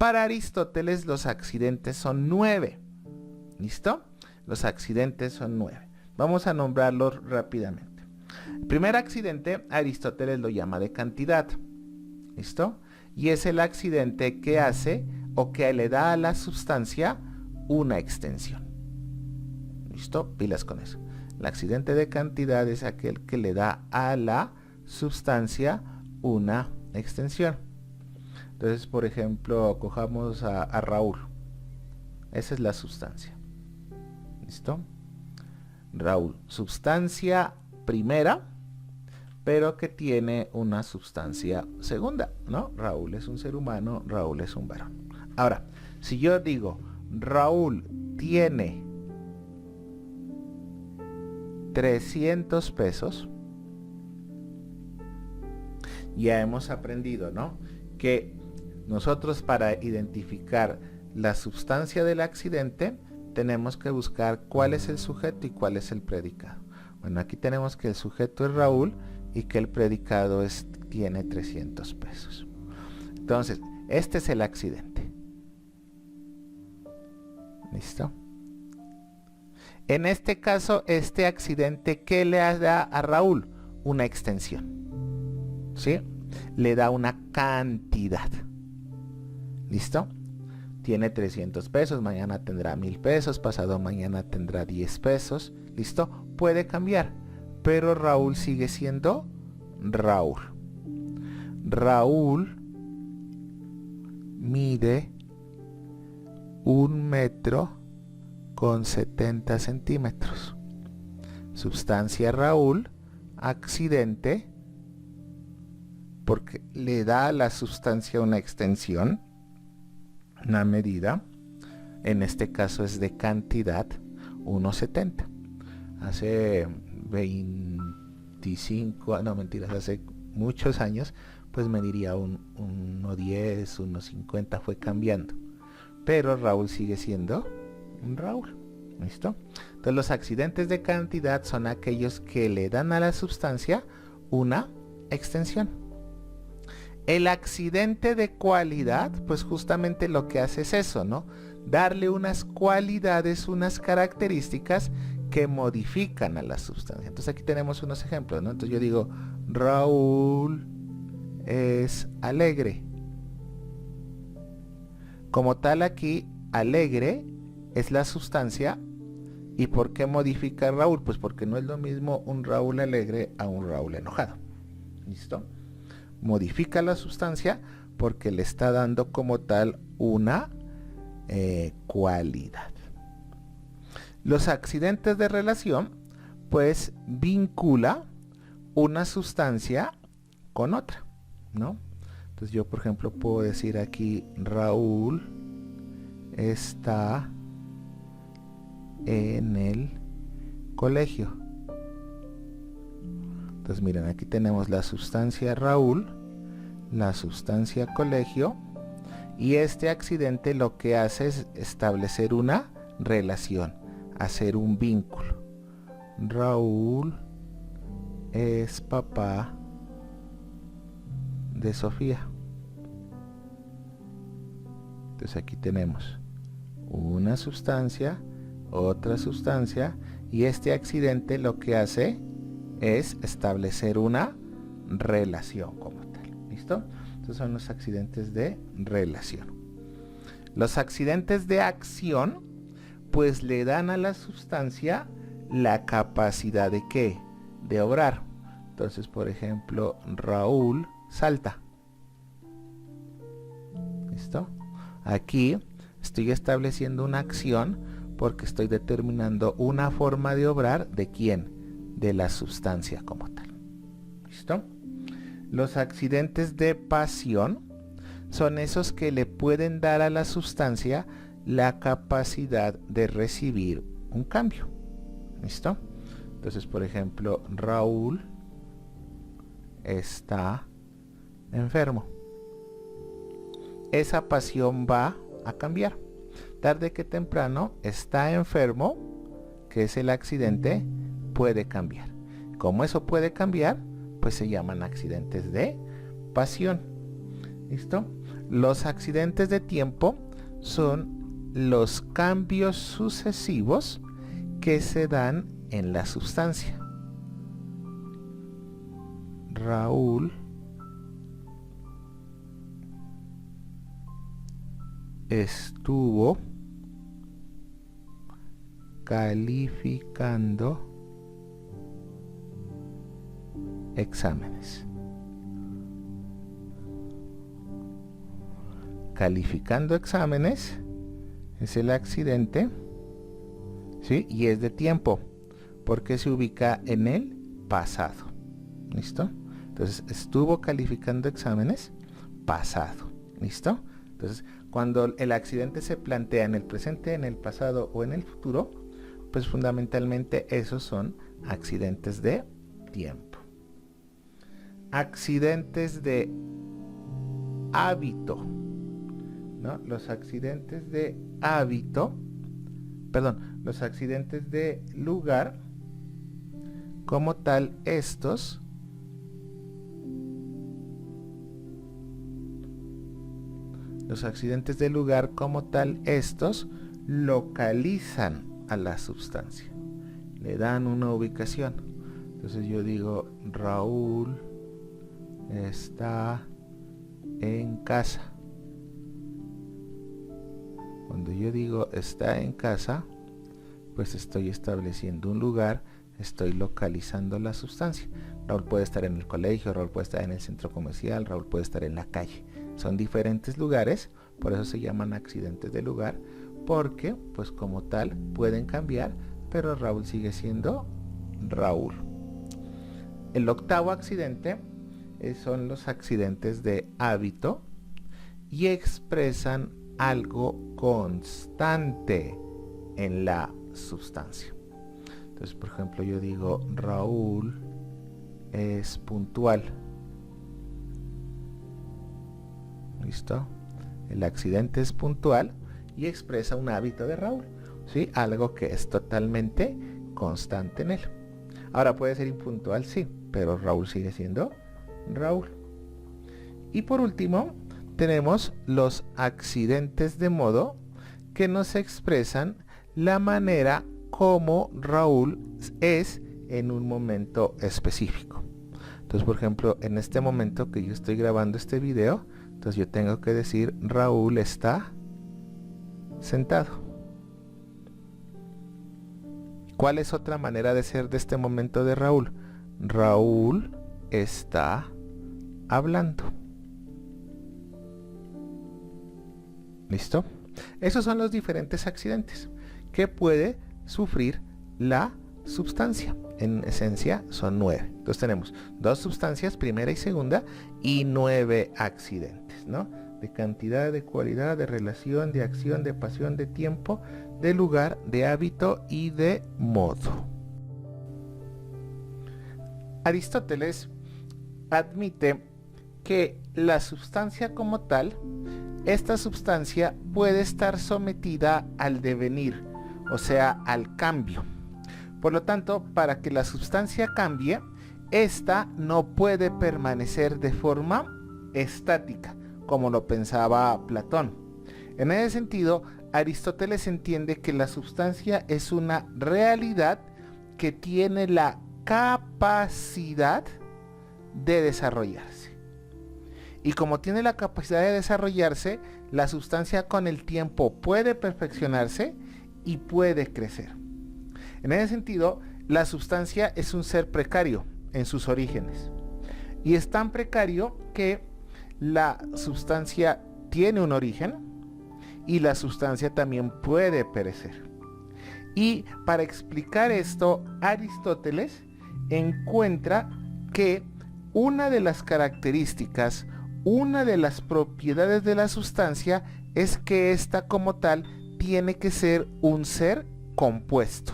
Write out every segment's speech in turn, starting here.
Para Aristóteles los accidentes son 9. ¿Listo? Los accidentes son 9. Vamos a nombrarlos rápidamente. El primer accidente Aristóteles lo llama de cantidad. ¿Listo? Y es el accidente que hace o que le da a la sustancia una extensión. ¿Listo? Pilas con eso. El accidente de cantidad es aquel que le da a la sustancia una extensión. Entonces, por ejemplo, cojamos a Raúl. Esa es la sustancia. ¿Listo? Raúl, sustancia primera, pero que tiene una sustancia segunda, ¿no? Raúl es un ser humano, Raúl es un varón. Ahora, si yo digo, Raúl tiene 300 pesos, ya hemos aprendido, ¿no? Que nosotros para identificar la sustancia del accidente tenemos que buscar cuál es el sujeto y cuál es el predicado. Bueno, aquí tenemos que el sujeto es Raúl y que el predicado tiene 300 pesos. Entonces, este es el accidente. ¿Listo? En este caso, este accidente, ¿qué le da a Raúl? Una extensión. ¿Sí? Le da una cantidad. ¿Listo? Tiene 300 pesos, mañana tendrá 1000 pesos, pasado mañana tendrá 10 pesos. ¿Listo? Puede cambiar, pero Raúl sigue siendo Raúl. Raúl mide 1,70 m. Sustancia Raúl, accidente, porque le da a la sustancia una extensión, una medida, en este caso es de cantidad, 1,70. Hace 25, no mentiras, hace muchos años, pues mediría 1,10, 1,50, fue cambiando. Pero Raúl sigue siendo un Raúl. ¿Listo? Entonces los accidentes de cantidad son aquellos que le dan a la sustancia una extensión. El accidente de cualidad, pues justamente lo que hace es eso, ¿no? Darle unas cualidades, unas características que modifican a la sustancia. Entonces aquí tenemos unos ejemplos, ¿no? Entonces yo digo, Raúl es alegre. Como tal aquí, alegre es la sustancia. ¿Y por qué modifica a Raúl? Pues porque no es lo mismo un Raúl alegre a un Raúl enojado. ¿Listo? Modifica la sustancia porque le está dando como tal una cualidad. Los accidentes de relación, pues vincula una sustancia con otra, ¿no? Entonces yo, por ejemplo, puedo decir aquí, Raúl está en el colegio. Entonces miren, aquí tenemos la sustancia Raúl, la sustancia colegio, y este accidente lo que hace es establecer una relación, hacer un vínculo. Raúl es papá de Sofía. Entonces aquí tenemos una sustancia, otra sustancia, y este accidente lo que hace es establecer una relación como tal. ¿Listo? Estos son los accidentes de relación. Los accidentes de acción, pues le dan a la sustancia la capacidad de ¿qué? De obrar. Entonces, por ejemplo, Raúl salta. ¿Listo? Aquí estoy estableciendo una acción porque estoy determinando una forma de obrar de quién, de la sustancia como tal. ¿Listo? Los accidentes de pasión son esos que le pueden dar a la sustancia la capacidad de recibir un cambio. ¿Listo? Entonces, por ejemplo, Raúl está enfermo. Esa pasión va a cambiar. Tarde que temprano está enfermo, que es el accidente, puede cambiar. Como eso puede cambiar, pues se llaman accidentes de pasión. ¿Listo? Los accidentes de tiempo son los cambios sucesivos que se dan en la sustancia. Raúl estuvo calificando exámenes. Calificando exámenes es el accidente, ¿sí? Y es de tiempo, porque se ubica en el pasado. ¿Listo? Entonces, estuvo calificando exámenes, pasado. ¿Listo? Entonces, cuando el accidente se plantea en el presente, en el pasado o en el futuro, pues fundamentalmente esos son accidentes de tiempo. Accidentes de hábito, ¿no? Los accidentes de hábito, perdón, los accidentes de lugar, como tal estos, los accidentes de lugar como tal estos localizan a la sustancia, le dan una ubicación. Entonces yo digo, Raúl está en casa. Cuando yo digo está en casa, pues estoy estableciendo un lugar, estoy localizando la sustancia. Raúl puede estar en el colegio, Raúl puede estar en el centro comercial, Raúl puede estar en la calle. Son diferentes lugares, por eso se llaman accidentes de lugar, porque pues como tal pueden cambiar, pero Raúl sigue siendo Raúl. El octavo accidente son los accidentes de hábito y expresan algo constante en la sustancia. Entonces, por ejemplo, yo digo Raúl es puntual. ¿Listo? El accidente es puntual y expresa un hábito de Raúl, ¿sí? Algo que es totalmente constante en él. Ahora puede ser impuntual, sí, pero Raúl sigue siendo Raúl. Y por último, tenemos los accidentes de modo que nos expresan la manera como Raúl es en un momento específico. Entonces, por ejemplo, en este momento que yo estoy grabando este video, entonces yo tengo que decir Raúl está sentado. ¿Cuál es otra manera de ser de este momento de Raúl? Raúl está hablando. ¿Listo? Esos son los diferentes accidentes que puede sufrir la sustancia. En esencia son 9. Entonces tenemos 2 sustancias, primera y segunda, y 9 accidentes, ¿no? De cantidad, de cualidad, de relación, de acción, de pasión, de tiempo, de lugar, de hábito y de modo. Aristóteles admite que la sustancia como tal, esta sustancia puede estar sometida al devenir, o sea, al cambio. Por lo tanto, para que la sustancia cambie, esta no puede permanecer de forma estática, como lo pensaba Platón. En ese sentido, Aristóteles entiende que la sustancia es una realidad que tiene la capacidad de desarrollarse. Y como tiene la capacidad de desarrollarse, la sustancia con el tiempo puede perfeccionarse y puede crecer. En ese sentido, la sustancia es un ser precario en sus orígenes. Y es tan precario que la sustancia tiene un origen y la sustancia también puede perecer. Y para explicar esto, Aristóteles encuentra que una de las características, una de las propiedades de la sustancia es que ésta como tal tiene que ser un ser compuesto.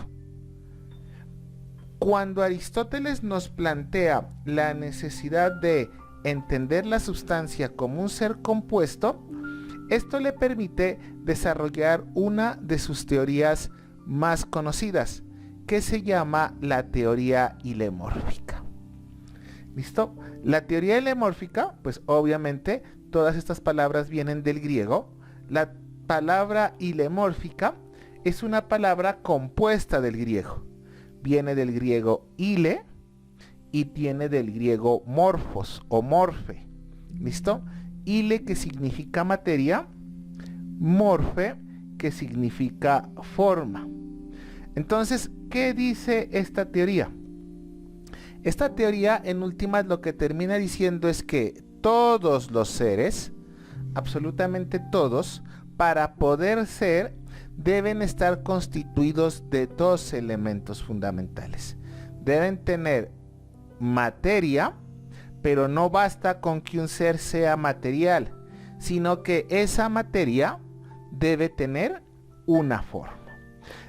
Cuando Aristóteles nos plantea la necesidad de entender la sustancia como un ser compuesto, esto le permite desarrollar una de sus teorías más conocidas, que se llama la teoría hilemórfica. ¿Listo? La teoría hilemórfica, pues obviamente todas estas palabras vienen del griego. La palabra ilemórfica es una palabra compuesta del griego. Viene del griego ile y tiene del griego morfos o morfe. ¿Listo? Ile, que significa materia, morfe, que significa forma. Entonces, ¿qué dice esta teoría? Esta teoría, en últimas, lo que termina diciendo es que todos los seres, absolutamente todos, para poder ser, deben estar constituidos de dos elementos fundamentales. Deben tener materia, pero no basta con que un ser sea material, sino que esa materia debe tener una forma.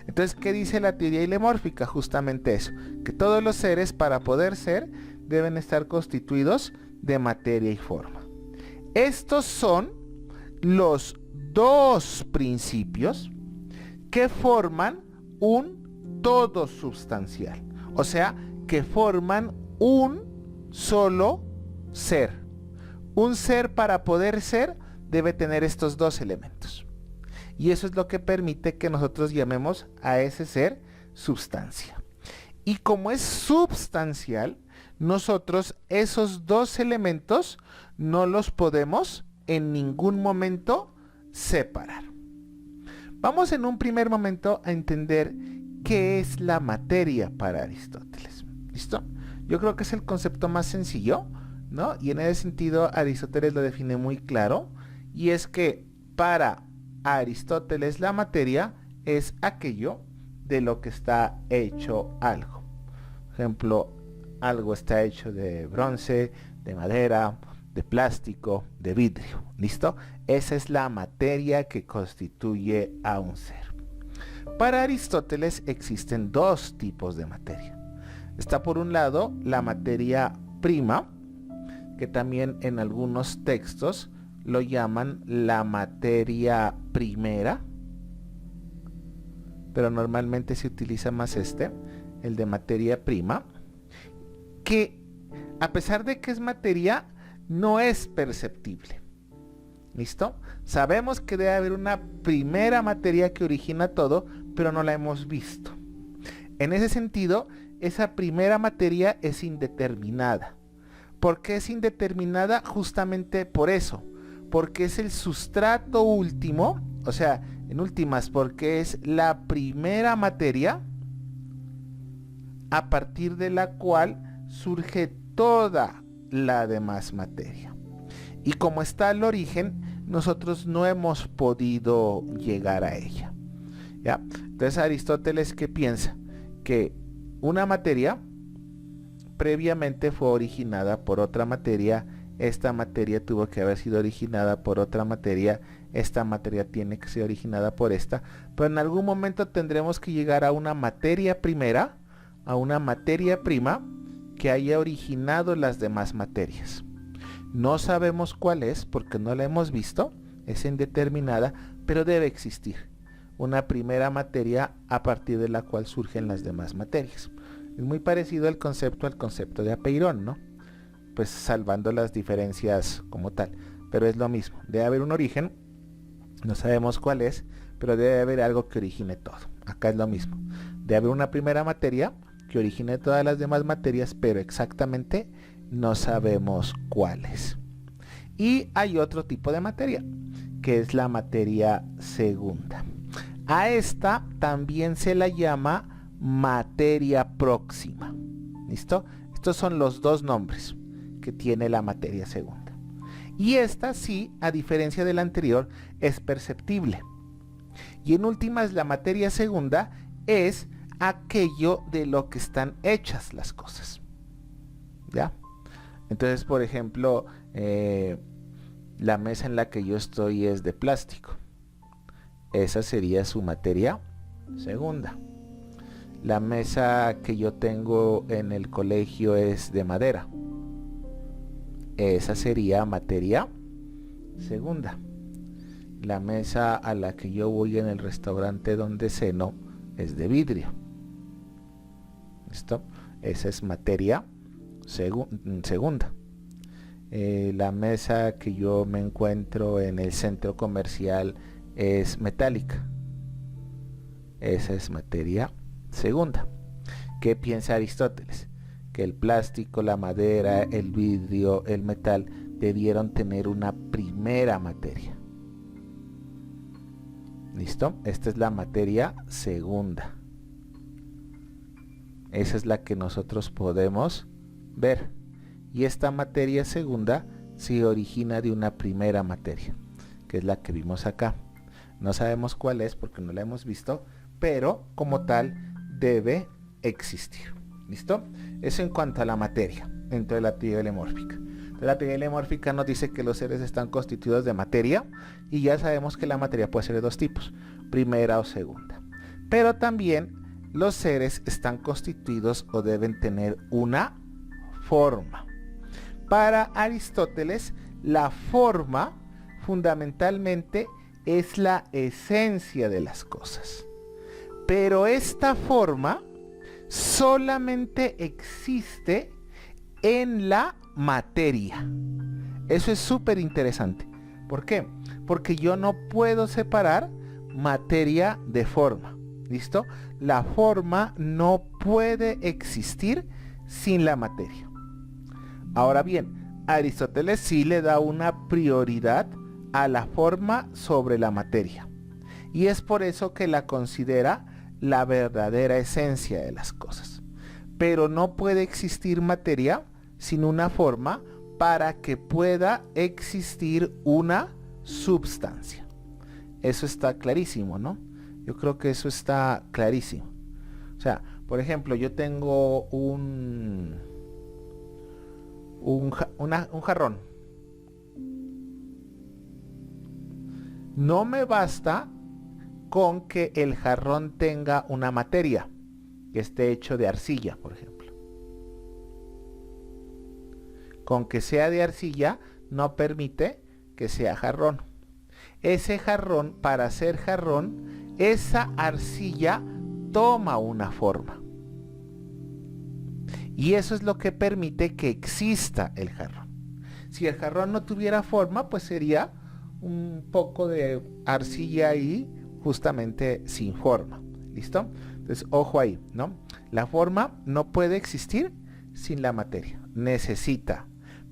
Entonces, ¿qué dice la teoría ilemórfica? Justamente eso, que todos los seres, para poder ser, deben estar constituidos de materia y forma. Estos son los dos principios que forman un todo substancial, o sea, que forman un solo ser. Un ser, para poder ser, debe tener estos dos elementos. Y eso es lo que permite que nosotros llamemos a ese ser substancia. Y como es substancial, nosotros esos dos elementos no los podemos en ningún momento separar. Vamos en un primer momento a entender qué es la materia para Aristóteles. ¿Listo? Yo creo que es el concepto más sencillo, ¿no? Y en ese sentido Aristóteles lo define muy claro, y es que para Aristóteles la materia es aquello de lo que está hecho algo. Por ejemplo, algo está hecho de bronce, de madera, de plástico, de vidrio. ¿Listo? Esa es la materia que constituye a un ser. Para Aristóteles existen dos tipos de materia. Está por un lado la materia prima, que también en algunos textos lo llaman la materia primera, pero normalmente se utiliza más el de materia prima, que a pesar de que es materia, no es perceptible. ¿Listo? Sabemos que debe haber una primera materia que origina todo, pero no la hemos visto. En ese sentido, esa primera materia es indeterminada. ¿Por qué es indeterminada? Justamente por eso, porque es el sustrato último, o sea, en últimas, porque es la primera materia a partir de la cual surge toda la demás materia. Y como está el origen, nosotros no hemos podido llegar a ella. ¿Ya? Entonces Aristóteles, ¿qué piensa? Que una materia previamente fue originada por otra materia, esta materia tuvo que haber sido originada por otra materia, esta materia tiene que ser originada por esta, pero en algún momento tendremos que llegar a una materia primera, a una materia prima, que haya originado las demás materias. No sabemos cuál es porque no la hemos visto, es indeterminada, pero debe existir una primera materia a partir de la cual surgen las demás materias. Es muy parecido al concepto de Apeirón, ¿no? Pues salvando las diferencias como tal, pero es lo mismo. Debe haber un origen, no sabemos cuál es, pero debe haber algo que origine todo. Acá es lo mismo. Debe haber una primera materia que origine todas las demás materias, pero exactamente no sabemos cuál es. Y hay otro tipo de materia, que es la materia segunda. A esta también se la llama materia próxima. ¿Listo? Estos son los dos nombres que tiene la materia segunda. Y esta sí, a diferencia de la anterior, es perceptible. Y en últimas, la materia segunda es aquello de lo que están hechas las cosas. ¿Ya? Entonces, por ejemplo, la mesa en la que yo estoy es de plástico. Esa sería su materia segunda. La mesa que yo tengo en el colegio es de madera. Esa sería materia segunda. La mesa a la que yo voy en el restaurante donde ceno es de vidrio. ¿Listo? Esa es materia segunda. la mesa que yo me encuentro en el centro comercial es metálica. Esa es materia segunda. ¿Qué piensa Aristóteles? Que el plástico, la madera, el vidrio, el metal debieron tener una primera materia. ¿Listo? Esta es la materia segunda. Esa es la que nosotros podemos ver. Y esta materia segunda se origina de una primera materia, que es la que vimos acá. No sabemos cuál es porque no la hemos visto, pero como tal debe existir. ¿Listo? Eso en cuanto a la materia dentro de la teoría helemórfica. La teoría helemórfica nos dice que los seres están constituidos de materia, y ya sabemos que la materia puede ser de dos tipos, primera o segunda. Pero también los seres están constituidos o deben tener una forma. Para Aristóteles, la forma fundamentalmente es la esencia de las cosas. Pero esta forma solamente existe en la materia. Eso es súper interesante. ¿Por qué? Porque yo no puedo separar materia de forma. ¿Listo? La forma no puede existir sin la materia. Ahora bien, Aristóteles sí le da una prioridad a la forma sobre la materia. Y es por eso que la considera la verdadera esencia de las cosas. Pero no puede existir materia sin una forma para que pueda existir una substancia. Eso está clarísimo, ¿no? Yo creo que eso está clarísimo. O sea, por ejemplo, yo tengo un jarrón. No me basta con que el jarrón tenga una materia que esté hecho de arcilla, por ejemplo. Con que sea de arcilla no permite que sea jarrón. Ese jarrón, para ser jarrón, esa arcilla toma una forma. Y eso es lo que permite que exista el jarrón. Si el jarrón no tuviera forma, pues sería un poco de arcilla ahí, justamente sin forma. ¿Listo? Entonces, ojo ahí, ¿no? La forma no puede existir sin la materia. Necesita.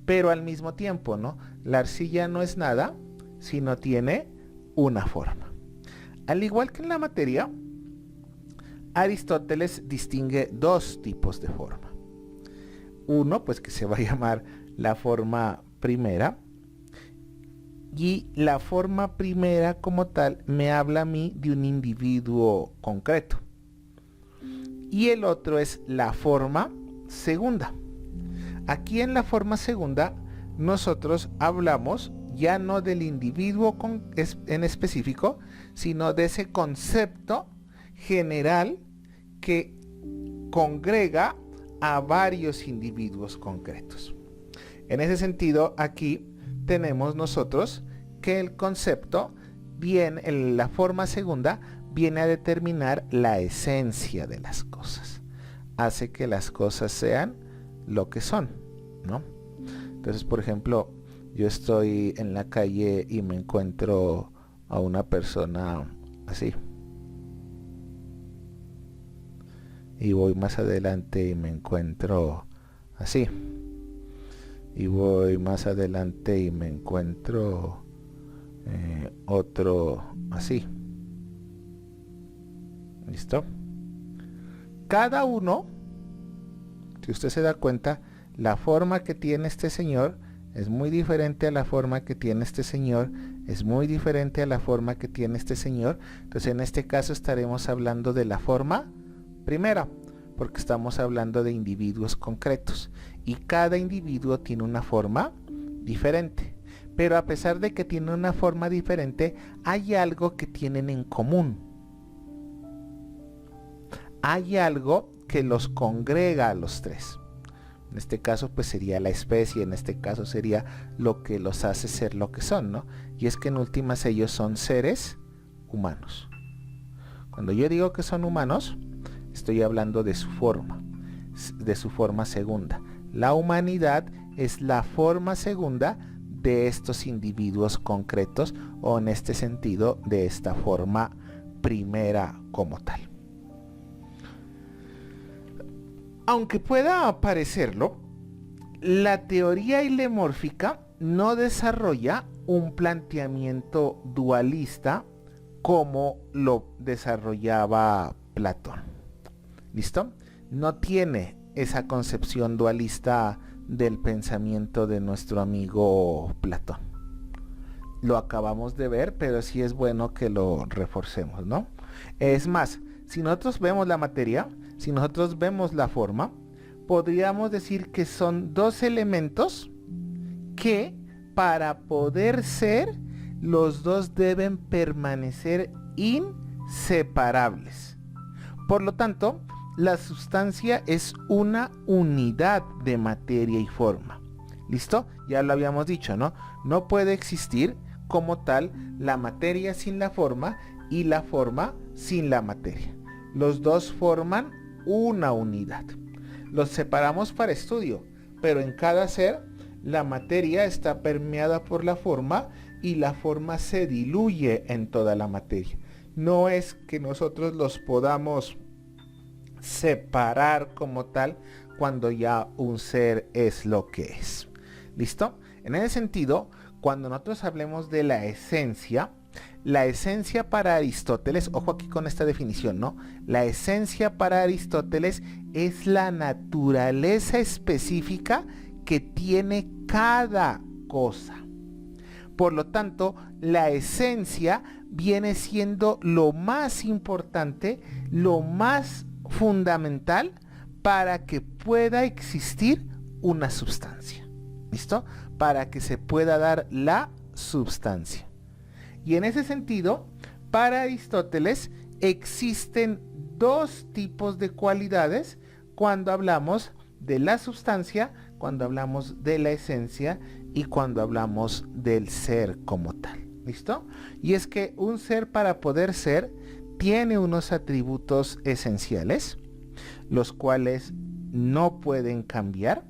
Pero al mismo tiempo, ¿no? La arcilla no es nada si no tiene una forma. Al igual que en la materia, Aristóteles distingue dos tipos de forma. Uno, pues que se va a llamar la forma primera. Y la forma primera como tal me habla a mí de un individuo concreto. Y el otro es la forma segunda. Aquí en la forma segunda nosotros hablamos ya no del individuo en específico, sino de ese concepto general que congrega a varios individuos concretos. En ese sentido, aquí tenemos nosotros que el concepto viene, la forma segunda viene a determinar la esencia de las cosas. Hace que las cosas sean lo que son, ¿no? Entonces, por ejemplo, yo estoy en la calle y me encuentro a una persona así. Y voy más adelante y me encuentro así. Y voy más adelante y me encuentro otro así. ¿Listo? Cada uno, si usted se da cuenta, la forma que tiene este señor es muy diferente a la forma que tiene este señor, es muy diferente a la forma que tiene este señor. Entonces en este caso estaremos hablando de la forma primera, porque estamos hablando de individuos concretos. Y cada individuo tiene una forma diferente. Pero a pesar de que tiene una forma diferente, hay algo que tienen en común. Hay algo que los congrega a los tres. En este caso pues sería la especie, en este caso sería lo que los hace ser lo que son, ¿no? Y es que en últimas ellos son seres humanos. Cuando yo digo que son humanos, estoy hablando de su forma segunda. La humanidad es la forma segunda de estos individuos concretos, o en este sentido de esta forma primera como tal. Aunque pueda parecerlo, la teoría hilemórfica no desarrolla un planteamiento dualista como lo desarrollaba Platón. ¿Listo? No tiene esa concepción dualista del pensamiento de nuestro amigo Platón. Lo acabamos de ver, pero sí es bueno que lo reforcemos, ¿no? Es más, si nosotros vemos la materia, si nosotros vemos la forma, podríamos decir que son dos elementos que para poder ser, los dos deben permanecer inseparables. Por lo tanto, la sustancia es una unidad de materia y forma. ¿Listo? Ya lo habíamos dicho, ¿no? No puede existir como tal la materia sin la forma y la forma sin la materia. Los dos forman una unidad. Los separamos para estudio, pero en cada ser la materia está permeada por la forma y la forma se diluye en toda la materia. No es que nosotros los podamos separar como tal cuando ya un ser es lo que es. ¿Listo? En ese sentido, cuando nosotros hablemos de la esencia para Aristóteles, ojo aquí con esta definición, ¿no? La esencia para Aristóteles es la naturaleza específica que tiene cada cosa. Por lo tanto, la esencia viene siendo lo más importante, lo más fundamental para que pueda existir una sustancia. ¿Listo? Para que se pueda dar la sustancia. Y en ese sentido, para Aristóteles existen dos tipos de cualidades cuando hablamos de la sustancia, cuando hablamos de la esencia y cuando hablamos del ser como tal. ¿Listo? Y es que un ser, para poder ser, tiene unos atributos esenciales, los cuales no pueden cambiar.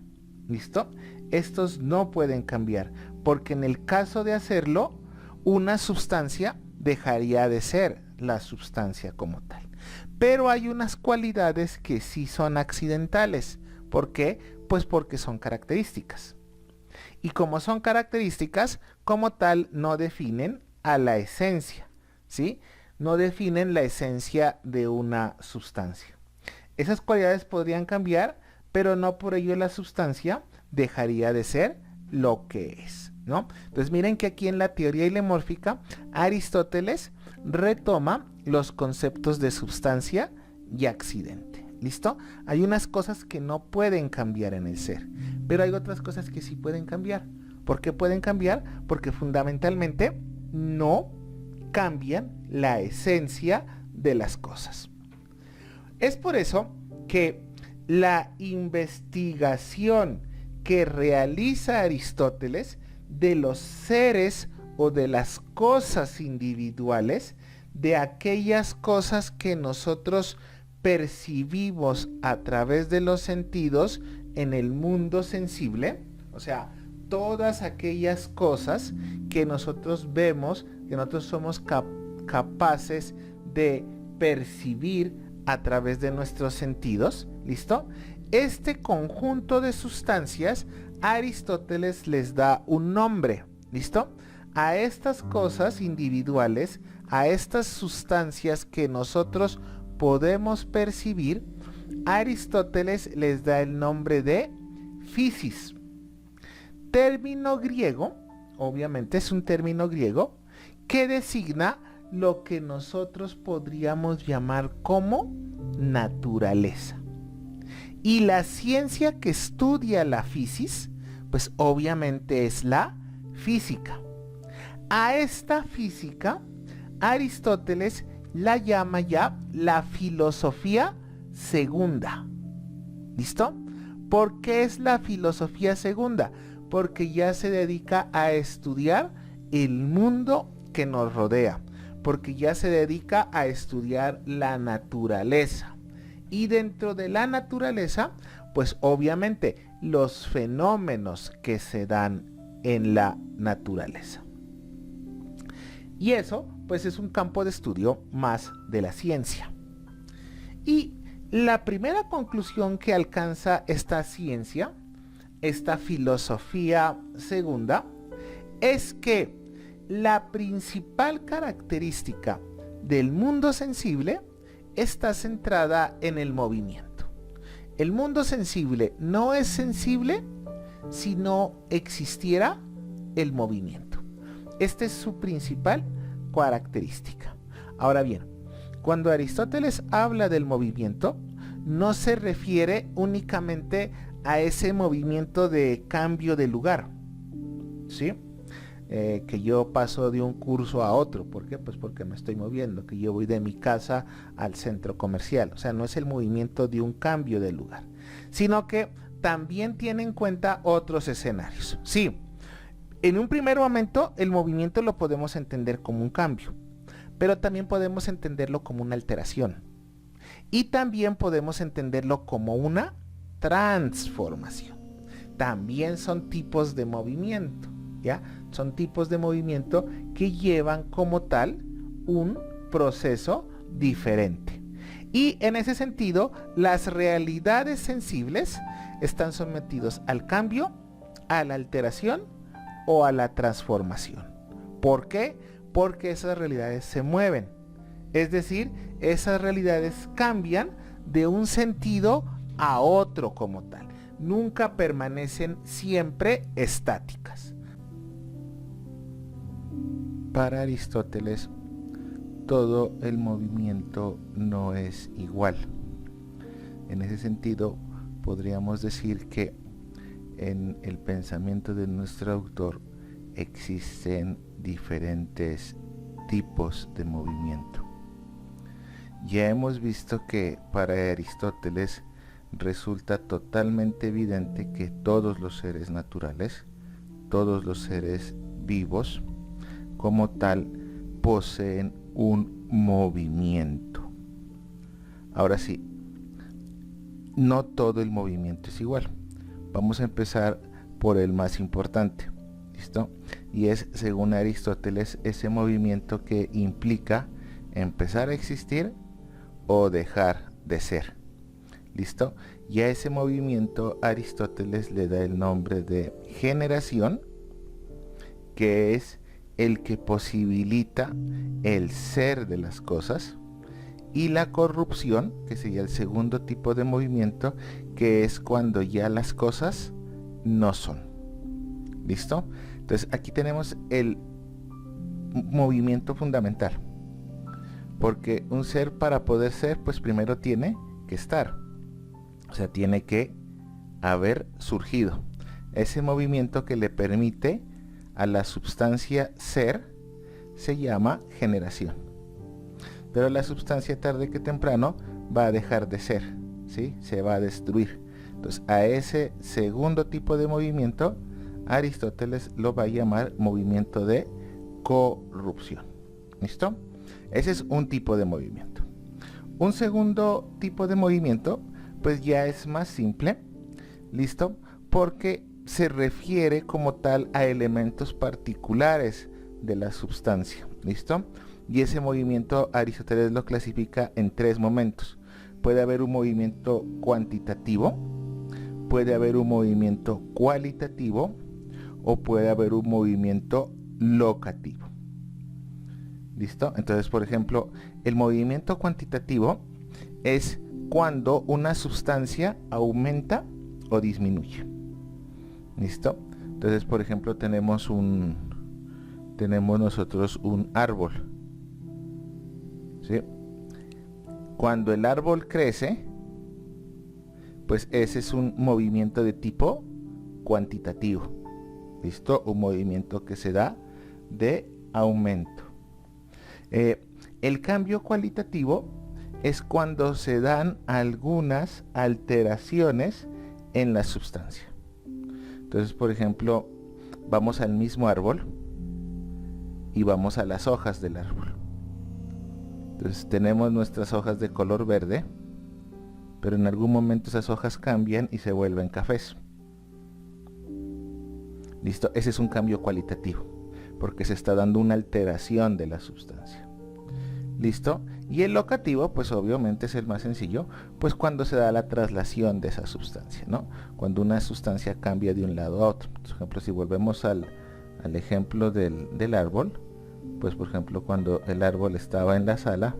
¿Listo? Estos no pueden cambiar, porque en el caso de hacerlo, una sustancia dejaría de ser la sustancia como tal. Pero hay unas cualidades que sí son accidentales. ¿Por qué? Pues porque son características. Y como son características, como tal, no definen a la esencia, ¿sí? No definen la esencia de una sustancia. Esas cualidades podrían cambiar, pero no por ello la sustancia dejaría de ser lo que es, ¿no? Entonces miren que aquí en la teoría hilemórfica, Aristóteles retoma los conceptos de sustancia y accidente. ¿Listo? Hay unas cosas que no pueden cambiar en el ser, pero hay otras cosas que sí pueden cambiar. ¿Por qué pueden cambiar? Porque fundamentalmente no cambian la esencia de las cosas. Es por eso que la investigación que realiza Aristóteles de los seres o de las cosas individuales, de aquellas cosas que nosotros percibimos a través de los sentidos en el mundo sensible, o sea, todas aquellas cosas que nosotros vemos, que nosotros somos capaces de percibir a través de nuestros sentidos, ¿listo? Este conjunto de sustancias, Aristóteles les da un nombre, ¿listo? A estas cosas individuales, a estas sustancias que nosotros podemos percibir, Aristóteles les da el nombre de physis. Término griego, obviamente es un término griego, que designa lo que nosotros podríamos llamar como naturaleza. Y la ciencia que estudia la physis, pues obviamente es la física. A esta física, Aristóteles la llama ya la filosofía segunda. ¿Listo? ¿Por qué es la filosofía segunda? Porque ya se dedica a estudiar el mundo que nos rodea, porque ya se dedica a estudiar la naturaleza. Y dentro de la naturaleza, pues obviamente los fenómenos que se dan en la naturaleza. Y eso pues es un campo de estudio más de la ciencia. Y la primera conclusión que alcanza esta ciencia, esta filosofía segunda, es que la principal característica del mundo sensible está centrada en el movimiento. El mundo sensible no es sensible si no existiera el movimiento. Esta es su principal característica. Ahora bien, cuando Aristóteles habla del movimiento, no se refiere únicamente a ese movimiento de cambio de lugar, ¿sí? Que yo paso de un curso a otro. ¿Por qué? Pues porque me estoy moviendo, que yo voy de mi casa al centro comercial. O sea, no es el movimiento de un cambio de lugar, sino que también tiene en cuenta otros escenarios. Sí, en un primer momento el movimiento lo podemos entender como un cambio, pero también podemos entenderlo como una alteración. Y también podemos entenderlo como una transformación. También son tipos de movimiento, ¿ya? Son tipos de movimiento que llevan como tal un proceso diferente. Y en ese sentido, las realidades sensibles están sometidos al cambio, a la alteración o a la transformación. ¿Por qué? Porque esas realidades se mueven. Es decir, esas realidades cambian de un sentido a otro como tal. Nunca permanecen siempre estáticas. Para Aristóteles, todo el movimiento no es igual. En ese sentido, podríamos decir que en el pensamiento de nuestro autor existen diferentes tipos de movimiento. Ya hemos visto que para Aristóteles resulta totalmente evidente que todos los seres naturales, todos los seres vivos, como tal, poseen un movimiento. Ahora sí, no todo el movimiento es igual. Vamos a empezar por el más importante, ¿listo? Y es, según Aristóteles, ese movimiento que implica empezar a existir o dejar de ser, ¿listo? Y a ese movimiento Aristóteles le da el nombre de generación, que es el que posibilita el ser de las cosas, y la corrupción, que sería el segundo tipo de movimiento, que es cuando ya las cosas no son. ¿Listo? Entonces aquí tenemos el movimiento fundamental, porque un ser, para poder ser, pues primero tiene que estar, o sea, tiene que haber surgido. Ese movimiento que le permite a la substancia ser se llama generación. Pero la substancia, tarde que temprano, va a dejar de ser, ¿sí? Se va a destruir. Entonces, a ese segundo tipo de movimiento, Aristóteles lo va a llamar movimiento de corrupción. ¿Listo? Ese es un tipo de movimiento. Un segundo tipo de movimiento, pues ya es más simple, ¿listo? Porque se refiere como tal a elementos particulares de la substancia, ¿listo? Y ese movimiento Aristóteles lo clasifica en tres momentos. Puede haber un movimiento cuantitativo, puede haber un movimiento cualitativo o puede haber un movimiento locativo. ¿Listo? Entonces, por ejemplo, el movimiento cuantitativo es cuando una sustancia aumenta o disminuye. ¿Listo? Entonces, por ejemplo, tenemos nosotros un árbol. ¿Sí? Cuando el árbol crece, pues ese es un movimiento de tipo cuantitativo. ¿Listo? Un movimiento que se da de aumento. El cambio cualitativo es cuando se dan algunas alteraciones en la sustancia. Entonces, por ejemplo, vamos al mismo árbol y vamos a las hojas del árbol. Entonces tenemos nuestras hojas de color verde, pero en algún momento esas hojas cambian y se vuelven cafés. ¿Listo? Ese es un cambio cualitativo, porque se está dando una alteración de la sustancia. ¿Listo? Y el locativo, pues obviamente es el más sencillo, pues cuando se da la traslación de esa sustancia, ¿no? Cuando una sustancia cambia de un lado a otro. Por ejemplo, si volvemos al ejemplo del árbol, pues por ejemplo cuando el árbol estaba en la sala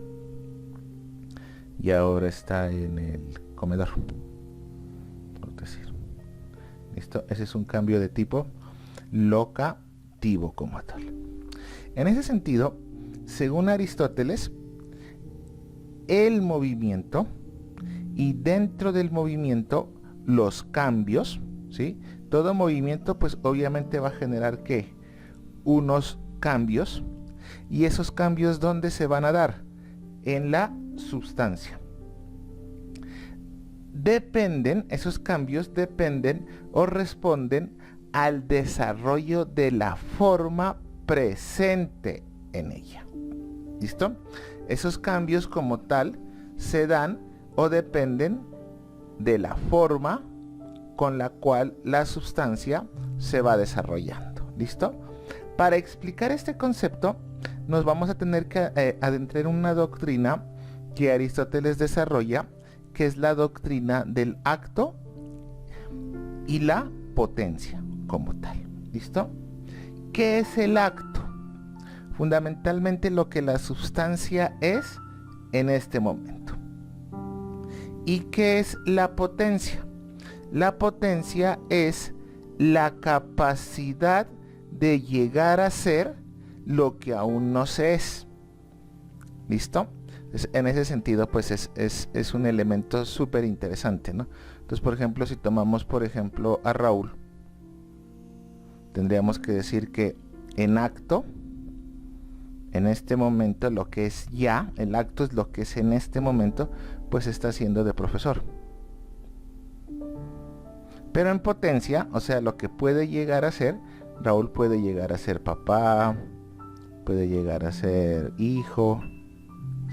y ahora está en el comedor, por decir. ¿Listo? Ese es un cambio de tipo locativo como tal. En ese sentido, según Aristóteles, el movimiento y dentro del movimiento los cambios, ¿sí? Todo movimiento pues obviamente va a generar ¿qué? Unos cambios, y esos cambios ¿dónde se van a dar? En la sustancia. Esos cambios dependen o responden al desarrollo de la forma presente en ella. ¿Listo? Esos cambios como tal se dan o dependen de la forma con la cual la sustancia se va desarrollando. ¿Listo? Para explicar este concepto nos vamos a tener que adentrar en una doctrina que Aristóteles desarrolla, que es la doctrina del acto y la potencia como tal. ¿Listo? ¿Qué es el acto? Fundamentalmente lo que la sustancia es en este momento. ¿Y qué es la potencia? La potencia es la capacidad de llegar a ser lo que aún no se es. ¿Listo? En ese sentido, pues es un elemento súper interesante, ¿no? Entonces, por ejemplo, si tomamos, por ejemplo, a Raúl, tendríamos que decir que en acto, en este momento, lo que es ya, el acto es lo que es en este momento, pues está haciendo de profesor. Pero en potencia, o sea, lo que puede llegar a ser, Raúl puede llegar a ser papá, puede llegar a ser hijo,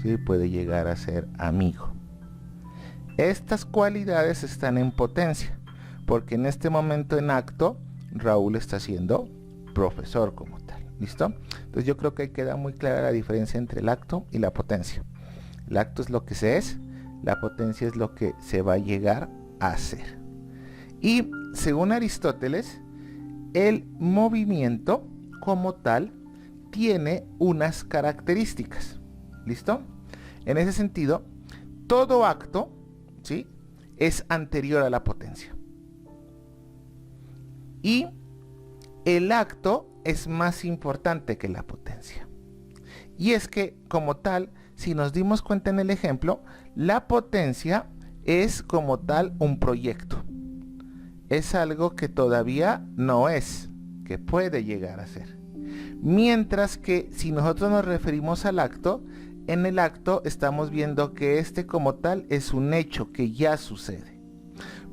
¿sí? Puede llegar a ser amigo. Estas cualidades están en potencia, porque en este momento en acto, Raúl está siendo profesor como tal. ¿Listo? Entonces yo creo que ahí queda muy clara la diferencia entre el acto y la potencia. El acto es lo que se es, la potencia es lo que se va a llegar a hacer. Y según Aristóteles, el movimiento como tal tiene unas características. ¿Listo? En ese sentido, todo acto, ¿sí?, es anterior a la potencia. Y el acto es más importante que la potencia. Y es que, como tal, si nos dimos cuenta en el ejemplo, la potencia es como tal un proyecto. Es algo que todavía no es, que puede llegar a ser. Mientras que si nosotros nos referimos al acto, en el acto estamos viendo que este como tal es un hecho que ya sucede.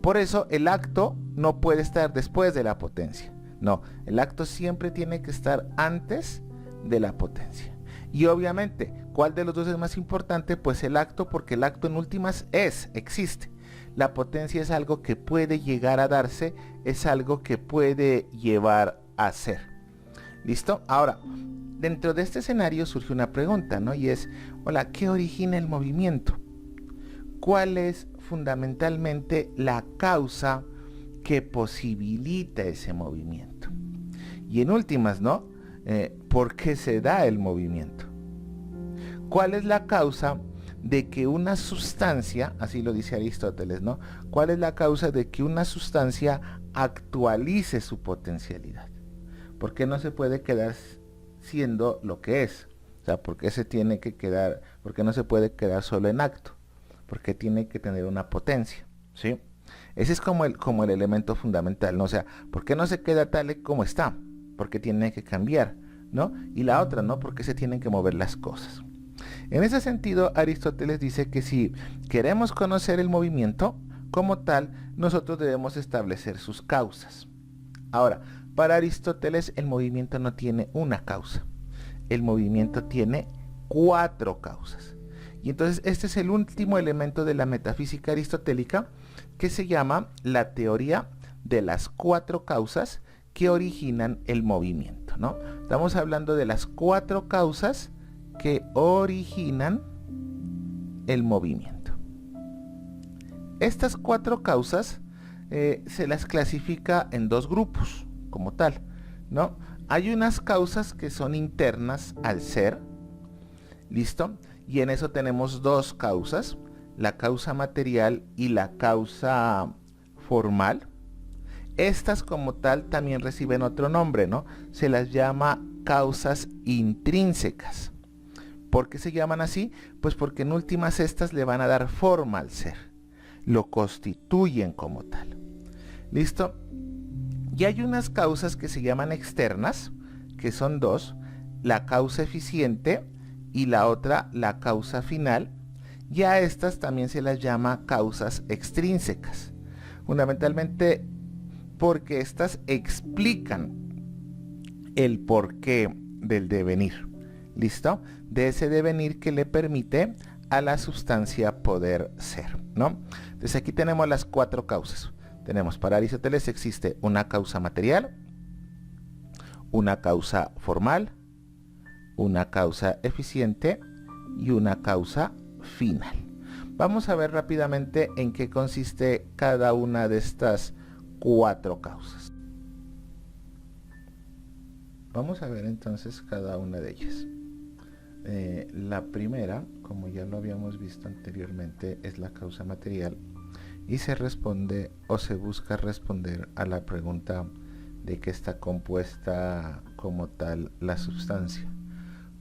Por eso el acto no puede estar después de la potencia. No, el acto siempre tiene que estar antes de la potencia. Y obviamente, ¿cuál de los dos es más importante? Pues el acto, porque el acto en últimas existe. La potencia es algo que puede llegar a darse, es algo que puede llevar a ser. ¿Listo? Ahora, dentro de este escenario surge una pregunta, ¿no? Y es, hola, ¿qué origina el movimiento? ¿Cuál es fundamentalmente la causa que posibilita ese movimiento? Y en últimas, ¿no? ¿Por qué se da el movimiento? ¿Cuál es la causa de que una sustancia, así lo dice Aristóteles, ¿no? ¿Cuál es la causa de que una sustancia actualice su potencialidad? ¿Por qué no se puede quedar siendo lo que es? O sea, ¿por qué se tiene que quedar, por qué no se puede quedar solo en acto? ¿Por qué tiene que tener una potencia? ¿Sí? Ese es como el elemento fundamental, ¿no? O sea, ¿por qué no se queda tal y como está? Porque tiene que cambiar, ¿no? Y la otra, ¿no? Porque se tienen que mover las cosas. En ese sentido, Aristóteles dice que si queremos conocer el movimiento como tal, nosotros debemos establecer sus causas. Ahora, para Aristóteles el movimiento no tiene una causa. El movimiento tiene 4 causas. Y entonces este es el último elemento de la metafísica aristotélica, que se llama la teoría de las 4 causas, que originan el movimiento, ¿no? Estamos hablando de las 4 causas que originan el movimiento. Estas 4 causas se las clasifica en 2 grupos como tal, ¿no? Hay unas causas que son internas al ser, ¿listo? Y en eso tenemos 2 causas, la causa material y la causa formal. Estas como tal también reciben otro nombre, ¿no? Se las llama causas intrínsecas. ¿Por qué se llaman así? Pues porque en últimas estas le van a dar forma al ser, lo constituyen como tal. ¿Listo? Y hay unas causas que se llaman externas, que son 2, la causa eficiente y la otra la causa final, y a estas también se las llama causas extrínsecas, fundamentalmente porque estas explican el porqué del devenir, ¿listo? De ese devenir que le permite a la sustancia poder ser, ¿no? Entonces aquí tenemos las 4 causas. Tenemos, para Aristóteles existe una causa material, una causa formal, una causa eficiente y una causa final. Vamos a ver rápidamente en qué consiste cada una de estas 4 causas. Vamos a ver entonces cada una de ellas. La primera, como ya lo habíamos visto anteriormente, es la causa material y se responde o se busca responder a la pregunta de qué está compuesta como tal la sustancia.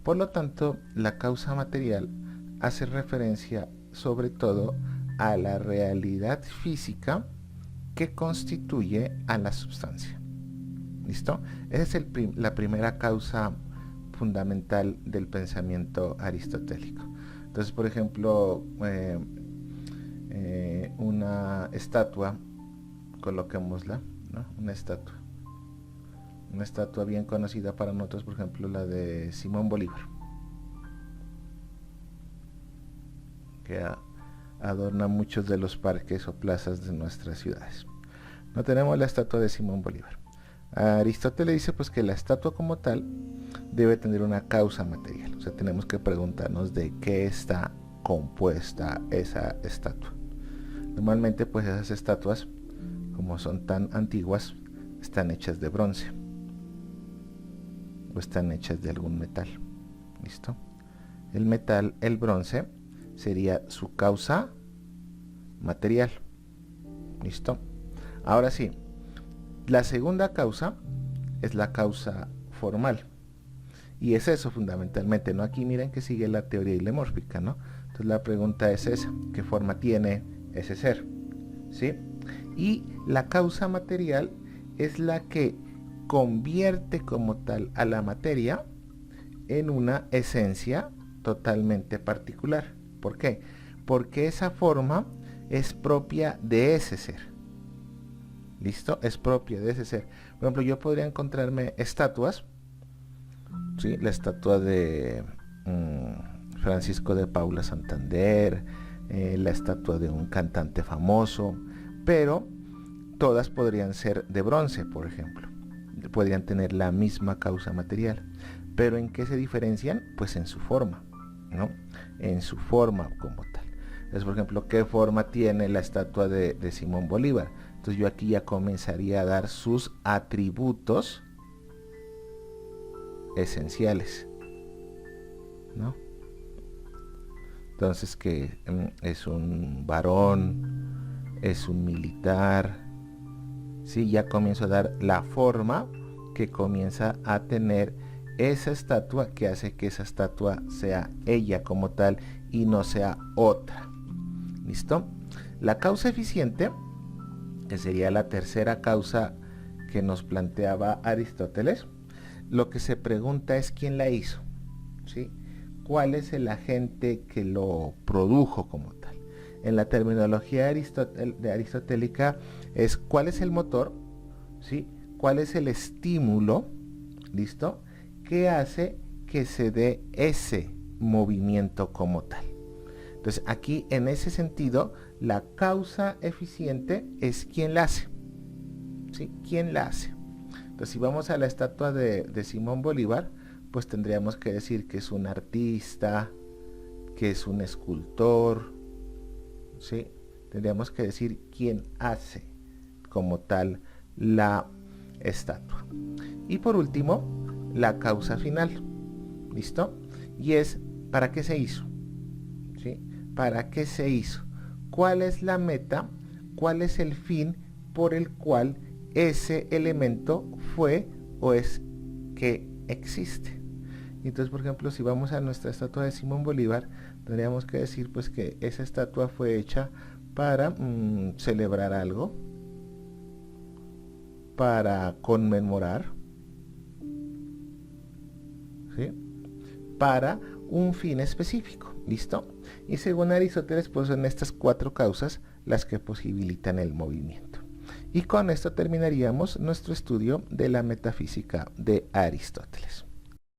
Por lo tanto, la causa material hace referencia sobre todo a la realidad física que constituye a la sustancia. ¿Listo? Esa es la primera causa fundamental del pensamiento aristotélico. Entonces, por ejemplo, una estatua, coloquémosla, ¿no? Una estatua bien conocida para nosotros, por ejemplo, la de Simón Bolívar, que adorna muchos de los parques o plazas de nuestras ciudades. No tenemos la estatua de Simón Bolívar. Aristóteles dice pues que la estatua como tal debe tener una causa material, o sea, tenemos que preguntarnos de qué está compuesta esa estatua. Normalmente pues esas estatuas, como son tan antiguas, están hechas de bronce o están hechas de algún metal. ¿Listo? El metal, el bronce, sería su causa material. ¿Listo? Ahora sí, la segunda causa es la causa formal. Y es eso fundamentalmente, ¿no? Aquí miren que sigue la teoría hilemórfica, ¿no? Entonces la pregunta es esa, ¿qué forma tiene ese ser? ¿Sí? Y la causa material es la que convierte como tal a la materia en una esencia totalmente particular. ¿Por qué? Porque esa forma es propia de ese ser. ¿Listo? Es propia de ese ser. Por ejemplo, yo podría encontrarme estatuas, ¿sí? La estatua de Francisco de Paula Santander, la estatua de un cantante famoso, pero todas podrían ser de bronce, por ejemplo. Podrían tener la misma causa material. ¿Pero en qué se diferencian? Pues en su forma, ¿no? En su forma como tal. Entonces, por ejemplo, ¿qué forma tiene la estatua de Simón Bolívar? Entonces yo aquí ya comenzaría a dar sus atributos esenciales, ¿no? Entonces que es un varón, es un militar, ¿sí? Ya comienzo a dar la forma que comienza a tener esa estatua, que hace que esa estatua sea ella como tal y no sea otra. ¿Listo? La causa eficiente, que sería la tercera causa que nos planteaba Aristóteles, lo que se pregunta es quién la hizo, ¿sí? ¿Cuál es el agente que lo produjo como tal? En la terminología aristotélica es cuál es el motor, ¿sí? ¿Cuál es el estímulo? ¿Listo? ¿Qué hace que se dé ese movimiento como tal? Entonces aquí en ese sentido la causa eficiente es quien la hace, ¿sí? ¿Quién la hace? Entonces Entonces, si vamos a la estatua de Simón Bolívar, pues tendríamos que decir que es un artista, que es un escultor, ¿sí? Tendríamos que decir quién hace como tal la estatua. Y por último, la causa final. ¿Listo? Y es, ¿para qué se hizo? ¿Sí? ¿Para qué se hizo? ¿Cuál es la meta? ¿Cuál es el fin por el cual ese elemento fue o es que existe? Entonces, por ejemplo, si vamos a nuestra estatua de Simón Bolívar, tendríamos que decir pues que esa estatua fue hecha para celebrar algo, para conmemorar, ¿sí? Para un fin específico, ¿listo? Y según Aristóteles, pues son estas 4 causas las que posibilitan el movimiento. Y con esto terminaríamos nuestro estudio de la metafísica de Aristóteles.